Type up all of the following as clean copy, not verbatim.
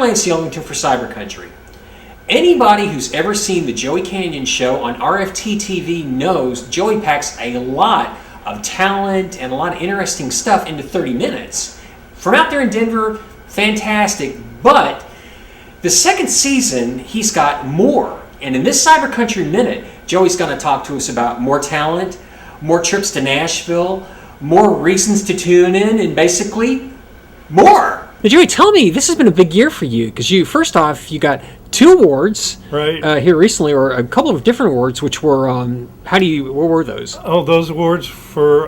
Lance Yelvington for CyberCountry. Anybody who's ever seen the Joey Canyon show on RFD-TV knows Joey packs a lot of talent and a lot of interesting stuff into 30 minutes. From out there in Denver, fantastic, but the second season, he's got more. And in this CyberCountry Minute, Joey's going to talk to us about more talent, more trips to Nashville, more reasons to tune in, and basically more. Now, Joey, tell me, this has been a big year for you because first off, you got 2 awards here recently, or a couple of different awards, which were what were those? Oh, those awards for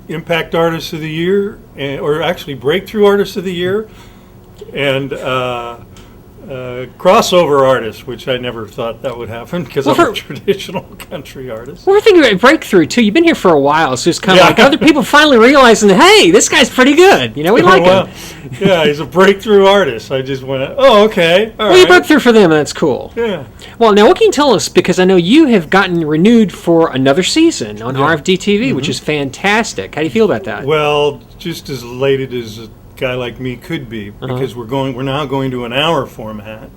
Impact Artist of the Year, or actually Breakthrough Artist of the Year, and Crossover Artist, which I never thought that would happen because I'm a traditional country artist. Well, we're thinking about Breakthrough too. You've been here for a while, so it's kind of like other people finally realizing, hey, this guy's pretty good. You know, we like him. Yeah, he's a breakthrough artist. I just went, oh, okay. All right. You broke through for them, and that's cool. Yeah. Well, now what can you tell us? Because I know you have gotten renewed for another season on RFD-TV, which is fantastic. How do you feel about that? Well, just as elated as a guy like me could be, because we're now going to an hour format,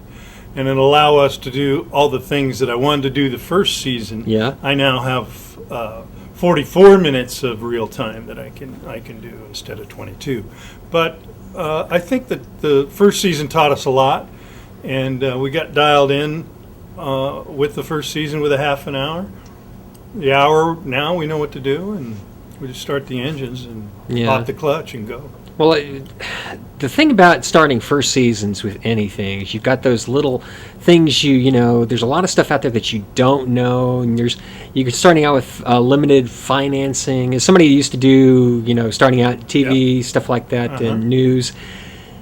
and it'll allow us to do all the things that I wanted to do the first season. Yeah. I now have 44 minutes of real time that I can do instead of 22. But I think that the first season taught us a lot, and we got dialed in with the first season with a half an hour. The hour now we know what to do, and we just start the engines and pop the clutch and go. Well, the thing about starting first seasons with anything is you've got those little things you know, there's a lot of stuff out there that you don't know, and you're starting out with limited financing. As somebody who used to do, starting out TV, stuff like that, and news,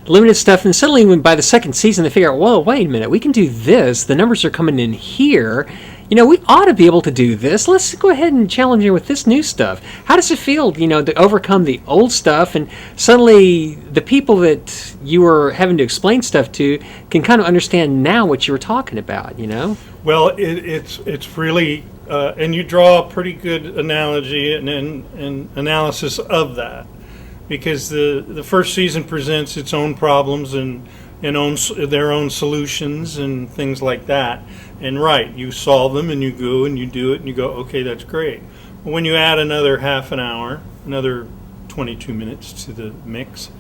limited stuff, and suddenly by the second season they figure out, whoa, wait a minute, we can do this, the numbers are coming in here. We ought to be able to do this. Let's go ahead and challenge you with this new stuff. How does it feel, to overcome the old stuff, and suddenly the people that you were having to explain stuff to can kind of understand now what you were talking about, Well, it's really, and you draw a pretty good analogy and analysis of that, because the first season presents its own problems and their own solutions and things like that. And you solve them, and you go and you do it, and you go, okay, that's great. But when you add another half an hour, another 22 minutes to the mix,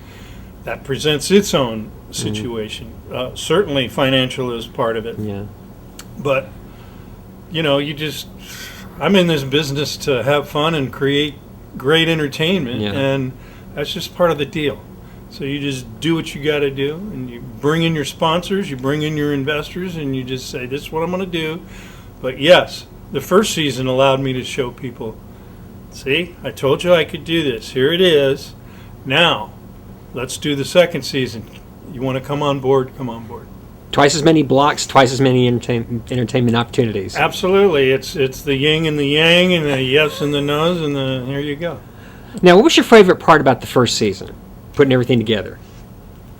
that presents its own situation. Certainly financial is part of it. Yeah. But, I'm in this business to have fun and create great entertainment, and that's just part of the deal. So you just do what you got to do, and you bring in your sponsors, you bring in your investors, and you just say, this is what I'm going to do. But yes, the first season allowed me to show people, see, I told you I could do this. Here it is. Now, let's do the second season. You want to come on board, come on board. Twice as many blocks, twice as many entertainment opportunities. Absolutely. It's the yin and the yang, and the yes and the no's, and here you go. Now, what was your favorite part about the first season? Putting everything together.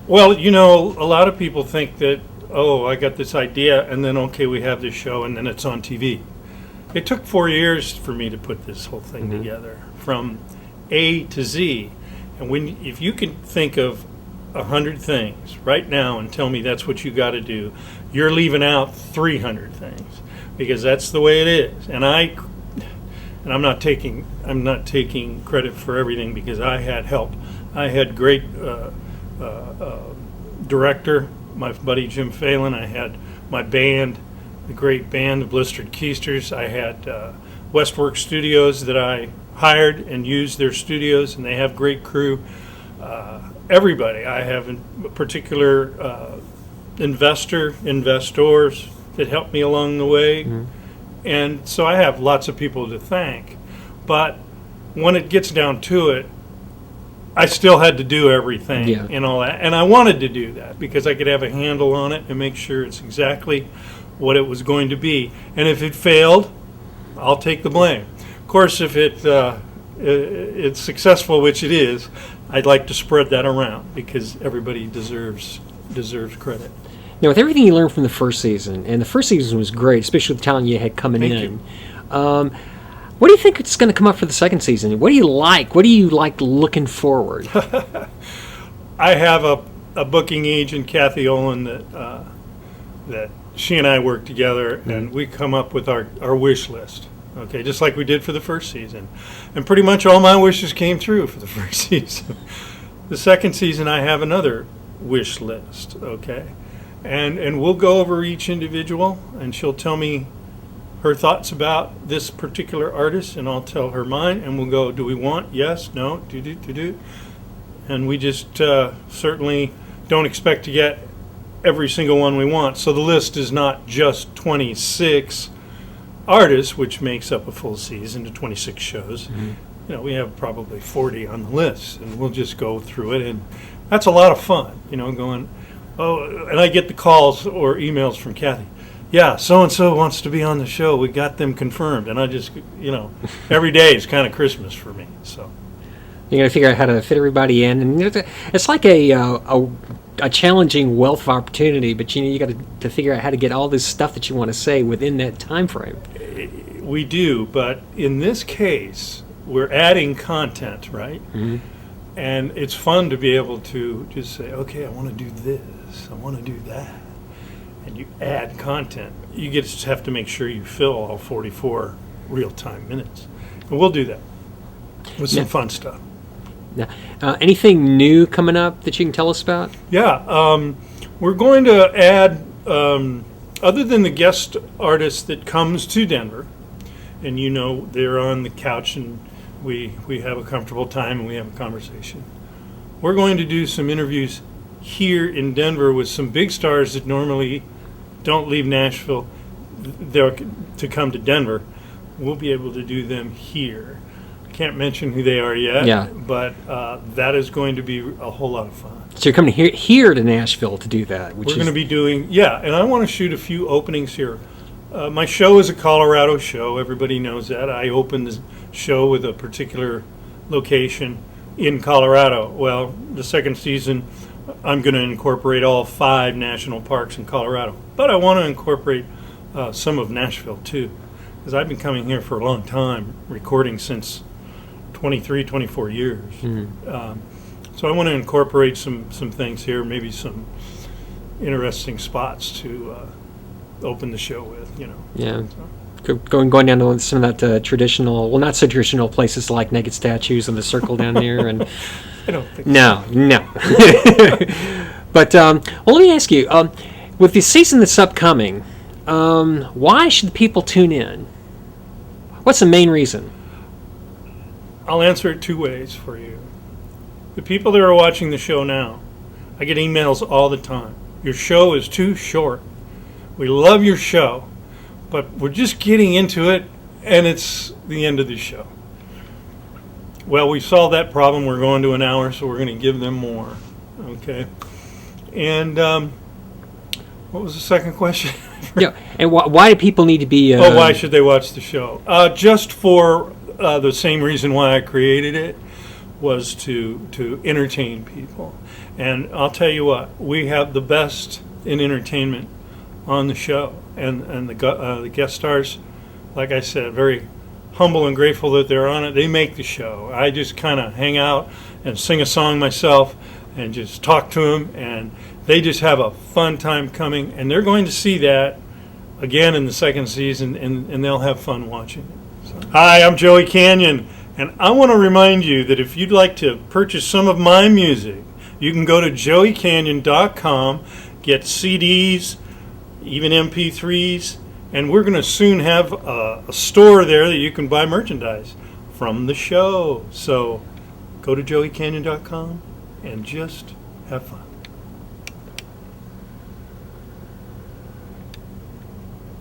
Well, a lot of people think that, I got this idea, and then, okay, we have this show, and then it's on TV. It took 4 years for me to put this whole thing together, from A to Z. And if you can think of 100 things right now and tell me that's what you got to do, you're leaving out 300 things, because that's the way it is. And I'm not taking credit for everything, because I had help. I had great director, my buddy Jim Phelan. I had my band, the great band, the Blistered Keisters. I had Westwork Studios that I hired and used their studios, and they have great crew. Everybody. I have a particular investors that helped me along the way. And so I have lots of people to thank. But when it gets down to it, I still had to do everything and all that. And I wanted to do that because I could have a handle on it and make sure it's exactly what it was going to be. And if it failed, I'll take the blame. Of course, if it's successful, which it is, I'd like to spread that around, because everybody deserves credit. Now, with everything you learned from the first season, and the first season was great, especially with the talent you had coming in. What do you think is going to come up for the second season? What do you like? What do you like looking forward? I have a booking agent, Kathy Olin, that she and I work together, and we come up with our wish list. Okay, just like we did for the first season. And pretty much all my wishes came true for the first season. The second season, I have another wish list, okay? And we'll go over each individual, and she'll tell me her thoughts about this particular artist, and I'll tell her mine, and we'll go, do we want, yes, no, do. And we just certainly don't expect to get every single one we want. So the list is not just 26 artists, which makes up a full season to 26 shows. Mm-hmm. You know, we have probably 40 on the list, and we'll just go through it, and that's a lot of fun, you know, going, oh, and I get the calls or emails from Kathy. Yeah, so-and-so wants to be on the show. We got them confirmed. And I just, you know, every day is kind of Christmas for me, so. You got to figure out how to fit everybody in, and it's like a challenging wealth of opportunity. But you got to figure out how to get all this stuff that you want to say within that time frame. We do, but in this case, we're adding content, right? Mm-hmm. And it's fun to be able to just say, okay, I want to do this, I want to do that, and you add content. You just have to make sure you fill all 44 real-time minutes, and we'll do that with some fun stuff. Now, anything new coming up that you can tell us about? Yeah, we're going to add, other than the guest artist that comes to Denver, and you know they're on the couch and we have a comfortable time and we have a conversation. We're going to do some interviews here in Denver with some big stars that normally don't leave Nashville to come to Denver. We'll be able to do them here. Can't mention who they are yet, but that is going to be a whole lot of fun. So you're coming here to Nashville to do that. We're going to be doing, and I want to shoot a few openings here. My show is a Colorado show. Everybody knows that. I opened the show with a particular location in Colorado. Well, the second season, I'm going to incorporate all 5 national parks in Colorado. But I want to incorporate some of Nashville, too, because I've been coming here for a long time, recording since 23, 24 years. Mm-hmm. So I want to incorporate some things here, maybe some interesting spots to open the show with, you know. Yeah. So. Going down to some of that traditional, well, not so traditional places like naked statues and the circle down there. And I don't think no. But, well, let me ask you, with the season that's upcoming, why should people tune in? What's the main reason? I'll answer it 2 ways for you. The people that are watching the show now, I get emails all the time. Your show is too short. We love your show, but we're just getting into it, and it's the end of the show. Well, we solved that problem. We're going to an hour, so we're going to give them more. Okay? And what was the second question? Yeah, and why do people need to be... why should they watch the show? Just for the same reason why I created it, was to entertain people. And I'll tell you what, we have the best in entertainment on the show. And the guest stars, like I said, very humble and grateful that they're on it. They make the show. I just kind of hang out and sing a song myself and just talk to them, and they just have a fun time coming, and they're going to see that again in the second season, and they'll have fun watching it. So. Hi, I'm Joey Canyon, and I want to remind you that if you'd like to purchase some of my music, you can go to joeycanyon.com, get CDs, even MP3s, and we're going to soon have a store there that you can buy merchandise from the show. So go to joeycanyon.com and just have fun.